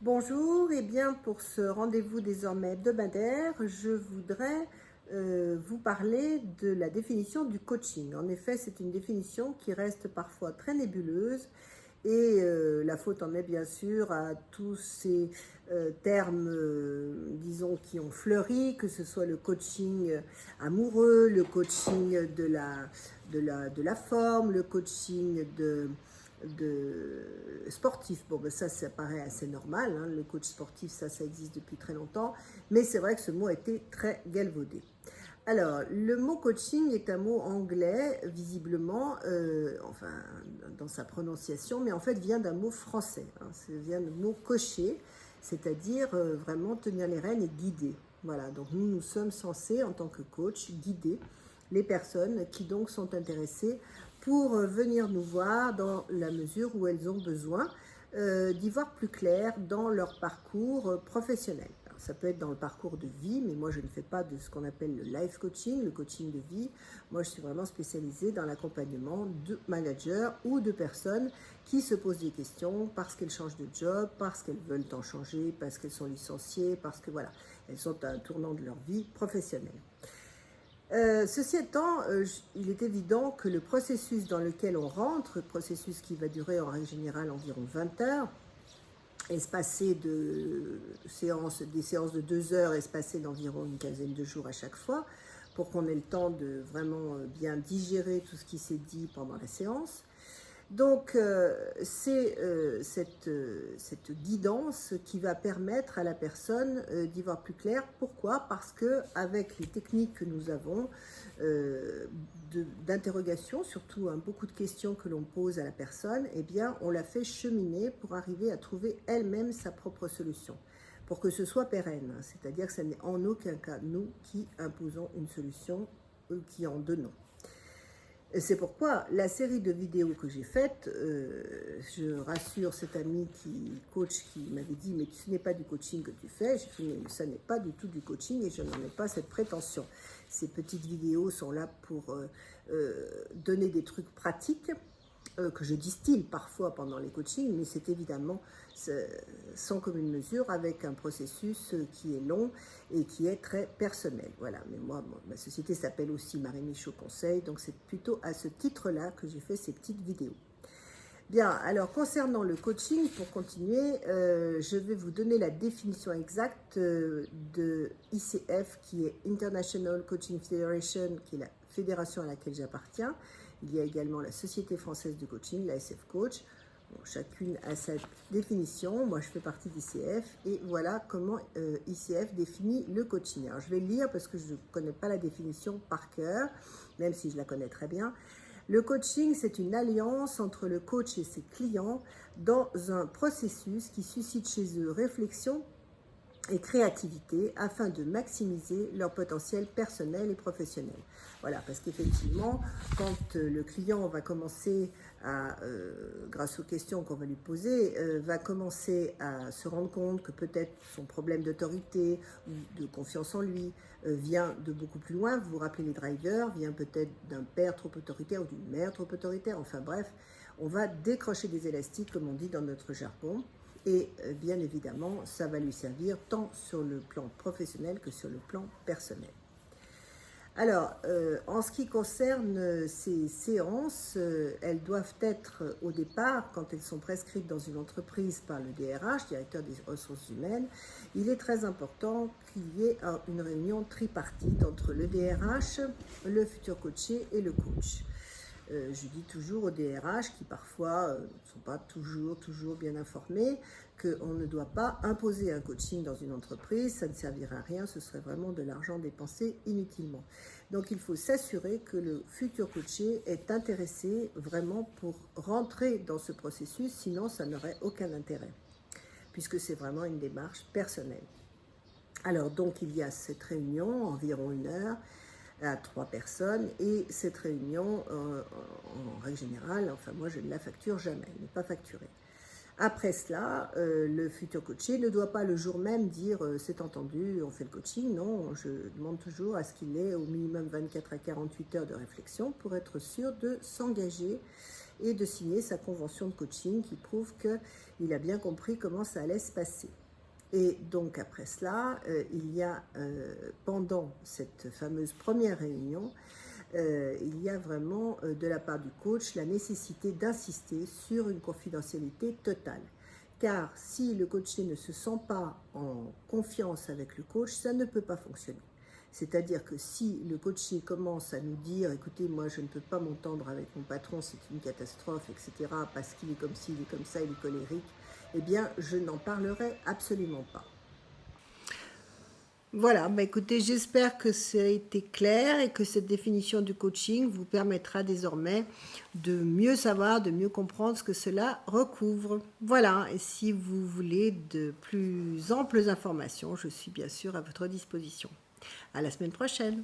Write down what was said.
Bonjour, et bien pour ce rendez-vous désormais hebdomadaire, je voudrais vous parler de la définition du coaching. En effet, c'est une définition qui reste parfois très nébuleuse et la faute en est bien sûr à tous ces termes, disons, qui ont fleuri, que ce soit le coaching amoureux, le coaching de la forme, le coaching de sportif. Bon, ben ça paraît assez normal, hein. Le coach sportif, ça existe depuis très longtemps, mais c'est vrai que ce mot a été très galvaudé. Alors, le mot coaching est un mot anglais, visiblement, enfin, dans sa prononciation, mais en fait vient d'un mot français, hein. Ça vient du mot cocher, c'est-à-dire vraiment tenir les rênes et guider. Voilà, donc nous sommes censés, en tant que coach, guider les personnes qui donc sont intéressées pour venir nous voir dans la mesure où elles ont besoin d'y voir plus clair dans leur parcours professionnel. Alors, ça peut être dans le parcours de vie, mais moi je ne fais pas de ce qu'on appelle le life coaching, le coaching de vie. Moi je suis vraiment spécialisée dans l'accompagnement de managers ou de personnes qui se posent des questions parce qu'elles changent de job, parce qu'elles veulent en changer, parce qu'elles sont licenciées, parce que voilà, elles sont à un tournant de leur vie professionnelle. Ceci étant, il est évident que le processus dans lequel on rentre, processus qui va durer en règle générale environ 20 heures, espacé des séances de 2 heures espacées d'environ une quinzaine de jours à chaque fois, pour qu'on ait le temps de vraiment bien digérer tout ce qui s'est dit pendant la séance. Donc, c'est cette guidance qui va permettre à la personne d'y voir plus clair. Pourquoi? Parce qu'avec les techniques que nous avons d'interrogation, surtout beaucoup de questions que l'on pose à la personne, eh bien, on la fait cheminer pour arriver à trouver elle-même sa propre solution, pour que ce soit pérenne. C'est-à-dire que ce n'est en aucun cas nous qui imposons une solution, qui en donnons. C'est pourquoi la série de vidéos que j'ai faites, je rassure cet ami coach qui m'avait dit « mais ce n'est pas du coaching que tu fais », j'ai dit « mais ça n'est pas du tout du coaching et je n'en ai pas cette prétention ». Ces petites vidéos sont là pour donner des trucs pratiques que je distille parfois pendant les coachings, mais c'est évidemment sans commune mesure avec un processus qui est long et qui est très personnel. Voilà, mais moi, ma société s'appelle aussi Marie Michaud Conseil, donc c'est plutôt à ce titre-là que j'ai fait ces petites vidéos. Bien, alors concernant le coaching, pour continuer, je vais vous donner la définition exacte de ICF, qui est International Coaching Federation, qui est la fédération à laquelle j'appartiens. Il y a également la Société française de coaching, la SF Coach. Bon, chacune a sa définition. Moi, je fais partie d'ICF et voilà comment ICF définit le coaching. Alors, je vais le lire parce que je ne connais pas la définition par cœur, même si je la connais très bien. Le coaching, c'est une alliance entre le coach et ses clients dans un processus qui suscite chez eux réflexion et créativité afin de maximiser leur potentiel personnel et professionnel. Voilà, parce qu'effectivement, quand le client va commencer à, grâce aux questions qu'on va lui poser, va commencer à se rendre compte que peut-être son problème d'autorité ou de confiance en lui vient de beaucoup plus loin, vous vous rappelez les drivers, vient peut-être d'un père trop autoritaire ou d'une mère trop autoritaire, enfin bref, on va décrocher des élastiques, comme on dit dans notre jargon. Et bien évidemment, ça va lui servir tant sur le plan professionnel que sur le plan personnel. Alors, en ce qui concerne ces séances, elles doivent être au départ, quand elles sont prescrites dans une entreprise par le DRH, directeur des ressources humaines, il est très important qu'il y ait une réunion tripartite entre le DRH, le futur coaché et le coach. Je dis toujours aux DRH qui parfois ne sont pas toujours bien informés qu'on ne doit pas imposer un coaching dans une entreprise, ça ne servirait à rien, ce serait vraiment de l'argent dépensé inutilement. Donc il faut s'assurer que le futur coaché est intéressé vraiment pour rentrer dans ce processus, sinon ça n'aurait aucun intérêt, puisque c'est vraiment une démarche personnelle. Alors donc il y a cette réunion, environ 1 heure, à 3 personnes, et cette réunion, en règle générale, enfin moi je ne la facture jamais, elle n'est pas facturée. Après cela, le futur coaché ne doit pas le jour même dire c'est entendu, on fait le coaching. Non, je demande toujours à ce qu'il ait au minimum 24 à 48 heures de réflexion pour être sûr de s'engager et de signer sa convention de coaching qui prouve qu'il a bien compris comment ça allait se passer. Et donc après cela, il y a, pendant cette fameuse première réunion, il y a vraiment de la part du coach la nécessité d'insister sur une confidentialité totale. Car si le coaché ne se sent pas en confiance avec le coach, ça ne peut pas fonctionner. C'est-à-dire que si le coaché commence à nous dire « Écoutez, moi je ne peux pas m'entendre avec mon patron, c'est une catastrophe, etc. parce qu'il est comme ci, il est comme ça, il est colérique », eh bien je n'en parlerai absolument pas. Voilà, bah écoutez, j'espère que ça a été clair et que cette définition du coaching vous permettra désormais de mieux savoir, de mieux comprendre ce que cela recouvre. Voilà, et si vous voulez de plus amples informations, je suis bien sûr à votre disposition. À la semaine prochaine.